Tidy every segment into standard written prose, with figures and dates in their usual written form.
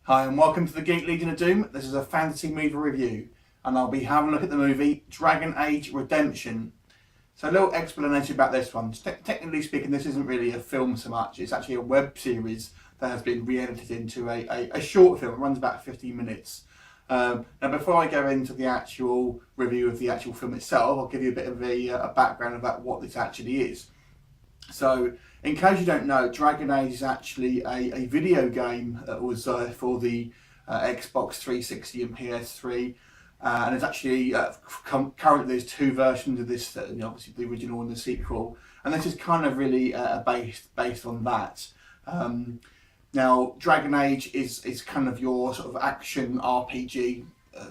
Hi and welcome to the Geek Legion of Doom. This is a fantasy movie review and I'll be having a look at the movie Dragon Age Redemption. So a little explanation about this one. Technically speaking, this isn't really a film so much. It's actually a web series that has been re-edited into a short film. It runs about 15 minutes. Now before I go into the actual review of the actual film itself, I'll give you a bit of a background about what this actually is. So, in case you don't know, Dragon Age is actually a video game that was for the Xbox 360 and PS3, and it's actually currently there's two versions of this, obviously the original and the sequel, and this is kind of really based on that. Now, Dragon Age is kind of your sort of action RPG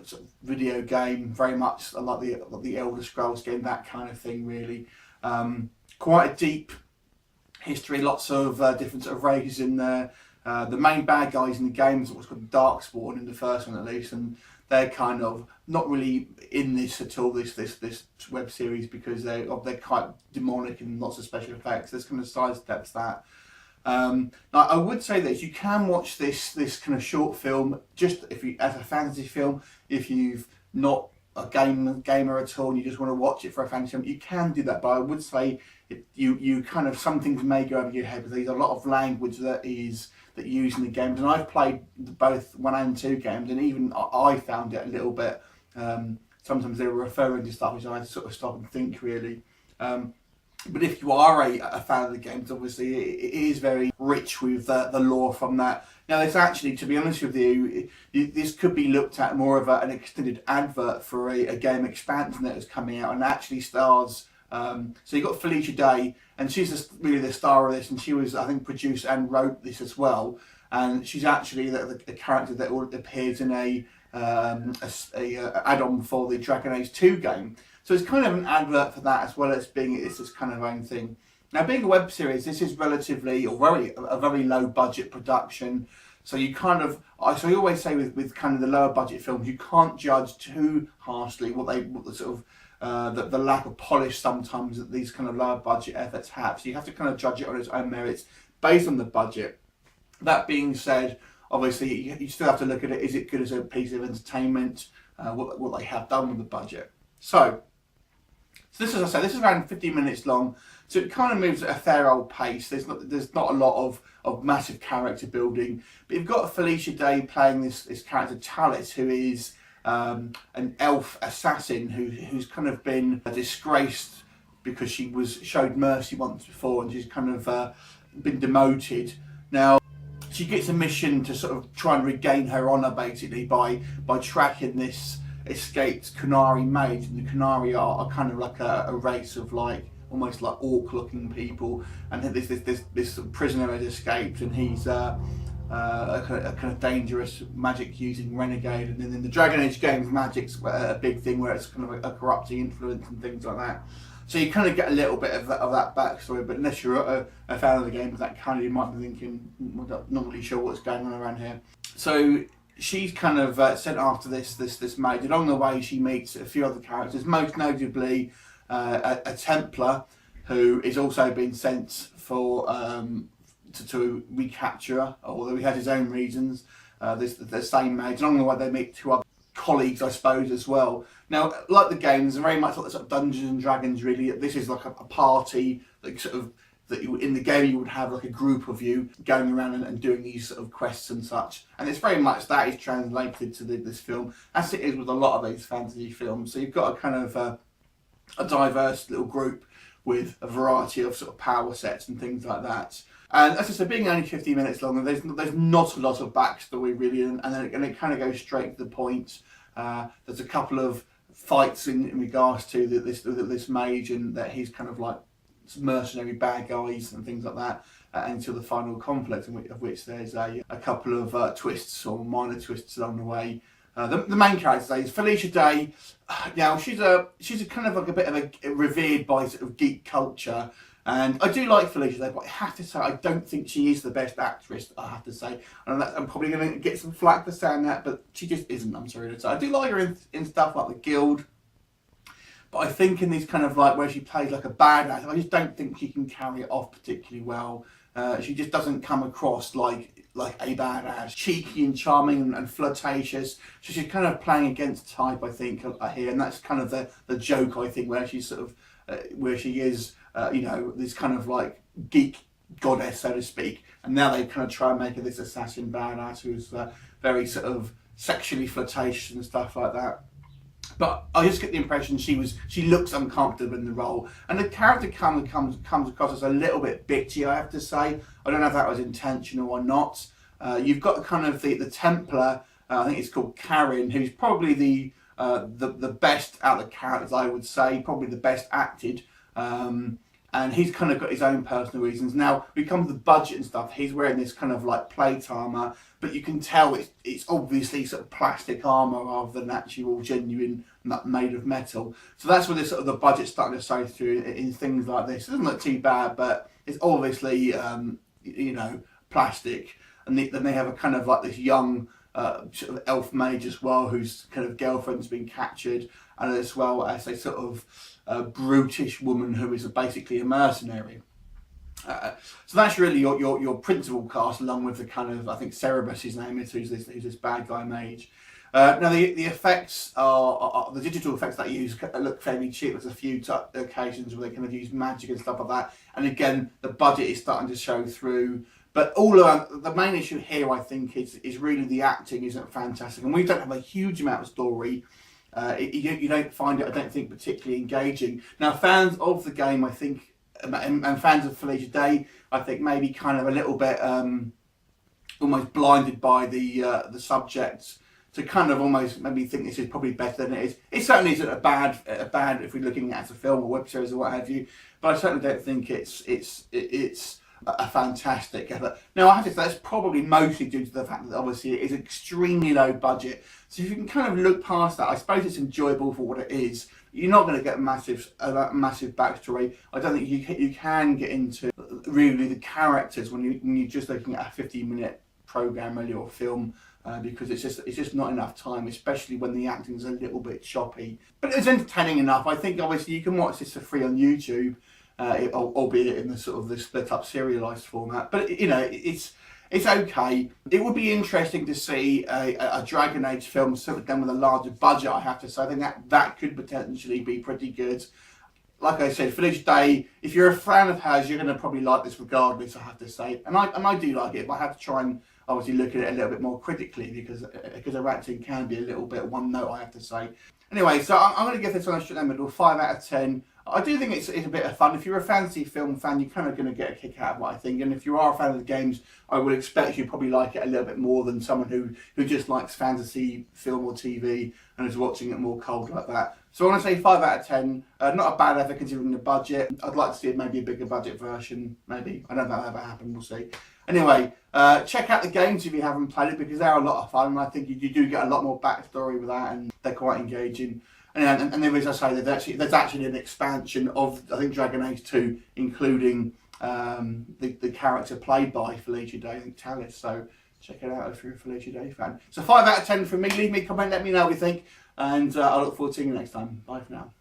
sort of video game, very much like the Elder Scrolls game, that kind of thing, really. Quite a deep history, lots of different sort of races in there. The main bad guys in the game is what's called Darkspawn in the first one at least, and they're kind of not really in this at all, this web series, because they're quite demonic and lots of special effects. There's kind of sidesteps that. Now I would say that you can watch this kind of short film just as a fantasy film if you've not a gamer at all and you just want to watch it for a fantasy film. You can do that, but I would say you kind of, some things may go over your head, because there's a lot of language that you use in the games, and I've played both 1 and 2 games, and even I found it a little bit, sometimes they were referring to stuff which I had to sort of stop and think, really. But if you are a fan of the games, obviously it is very rich with the lore from that. Now, it's actually, to be honest with you, this could be looked at more of an extended advert for a game expansion that is coming out, and actually stars. So you've got Felicia Day, and she's really the star of this, and she was, I think, produced and wrote this as well. And she's actually the character that appears in a add-on for the Dragon Age 2 game. So it's kind of an advert for that, as well as being it's this kind of own thing. Now, being a web series, this is relatively a very low budget production. So you kind of, so I always say with kind of the lower budget films, you can't judge too harshly what the sort of the lack of polish sometimes that these kind of lower budget efforts have. So you have to kind of judge it on its own merits based on the budget. That being said, obviously you still have to look at it. Is it good as a piece of entertainment? What they have done with the budget. So this, as I said, this is around 15 minutes long, so it kind of moves at a fair old pace. There's not a lot of massive character building, but you've got Felicia Day playing this character Talis, who is an elf assassin who's kind of been disgraced because she showed mercy once before, and she's kind of been demoted. Now, she gets a mission to sort of try and regain her honour, basically by tracking this escaped Qunari Mage, and the Qunari are kind of like a race of almost like orc-looking people, and this prisoner has escaped, and he's a kind of dangerous magic-using renegade. And then in the Dragon Age games, magic's a big thing, where it's kind of a corrupting influence and things like that. So you kind of get a little bit of that backstory, but unless you're a fan of the game, that kind of, you might be thinking, I'm not really sure what's going on around here. So she's kind of sent after this mage. Along the way, she meets a few other characters, most notably a Templar, who is also been sent for to recapture her, although he had his own reasons. The same mage. Along the way, they meet 2 other colleagues, I suppose, as well. Now, like the games, very much like the sort of Dungeons and Dragons, really. This is like a party, like sort of, that in the game you would have like a group of you going around and doing these sort of quests and such, and it's very much that is translated to this film, as it is with a lot of these fantasy films. So you've got a kind of a diverse little group with a variety of sort of power sets and things like that. And as I said, being only 15 minutes long, there's not a lot of backstory really, and it kind of goes straight to the point. There's a couple of fights in regards to this mage, and that he's kind of like mercenary bad guys and things like that, until the final conflict, of which there's a couple of twists or minor twists along the way. The main character today is Felicia Day. Now she's a kind of like a bit of a revered by sort of geek culture, and I do like Felicia Day, but I have to say I don't think she is the best actress. I have to say, and I'm probably going to get some flack for saying that, but she just isn't. I'm sorry to say. I do like her in stuff like The Guild, but I think in these kind of like where she plays like a badass, I just don't think she can carry it off particularly well. She just doesn't come across like like a badass, cheeky and charming and flirtatious. So she's kind of playing against type, I think, here, and that's kind of the joke, I think, where she's sort of where she is, you know, this kind of like geek goddess, so to speak, and now they kind of try and make her this assassin badass who's very sort of sexually flirtatious and stuff like that. But I just get the impression she looks uncomfortable in the role, and the character comes across as a little bit bitchy, I have to say. I don't know if that was intentional or not. You've got kind of the Templar, I think it's called Karen, who's probably the best out of the characters, I would say, probably the best acted. And he's kind of got his own personal reasons. Now, when it comes to the budget and stuff, he's wearing this kind of like plate armour, but you can tell it's obviously sort of plastic armour rather than actual genuine made of metal. So that's where this sort of the budget's starting to show through in things like this. It doesn't look too bad, but it's obviously, you know, plastic. And then they have a kind of like this young sort of elf mage as well, whose kind of girlfriend's been captured, and as well as a sort of brutish woman who is basically a mercenary. So that's really your principal cast, along with the kind of, I think Cerebus, his name is, who's this bad guy mage. Now the effects are the digital effects that you use look fairly cheap. There's a few occasions where they kind of use magic and stuff like that, and again the budget is starting to show through. But all around, the main issue here, I think, is really the acting isn't fantastic, and we don't have a huge amount of story. You don't find it, I don't think, particularly engaging. Now, fans of the game, I think, and fans of Felicia Day, I think, maybe kind of a little bit almost blinded by the subjects to kind of almost maybe think this is probably better than it is. It certainly isn't a bad if we're looking at it as a film or web series or what have you. But I certainly don't think it's a fantastic effort. Now, I have to say that's probably mostly due to the fact that obviously it is extremely low budget. So if you can kind of look past that, I suppose it's enjoyable for what it is. You're not going to get a massive backstory. I don't think you can get into really the characters when you're just looking at a 15-minute program really, or film, because it's just not enough time, especially when the acting is a little bit choppy. But it's entertaining enough. I think obviously you can watch this for free on YouTube. Albeit in the sort of the split up serialized format, but you know it's okay. It would be interesting to see a Dragon Age film sort of done with a larger budget, I have to say. I think that could potentially be pretty good. Like I said, Felicia Day, if you're a fan of hers, you're going to probably like this regardless, I have to say. And I do like it, but I have to try and obviously look at it a little bit more critically because her acting can be a little bit one note, I have to say. Anyway, so I'm going to give this one a straight down the middle, 5 out of 10. I do think it's a bit of fun. If you're a fantasy film fan, you're kind of going to get a kick out of it, I think. And if you are a fan of the games, I would expect you probably like it a little bit more than someone who just likes fantasy film or TV and is watching it more cold like that. So I want to say 5 out of 10. Not a bad effort considering the budget. I'd like to see maybe a bigger budget version, maybe. I don't know if that'll ever happen, we'll see. Anyway, check out the games if you haven't played it, because they're a lot of fun, and I think you do get a lot more backstory with that, and they're quite engaging. And there is, as I say, there's actually an expansion of, I think, Dragon Age 2, including the character played by Felicia Day, I think Talis. So check it out if you're a Felicia Day fan. So 5 out of 10 from me. Leave me a comment, let me know what you think, and I look forward to seeing you next time. Bye for now.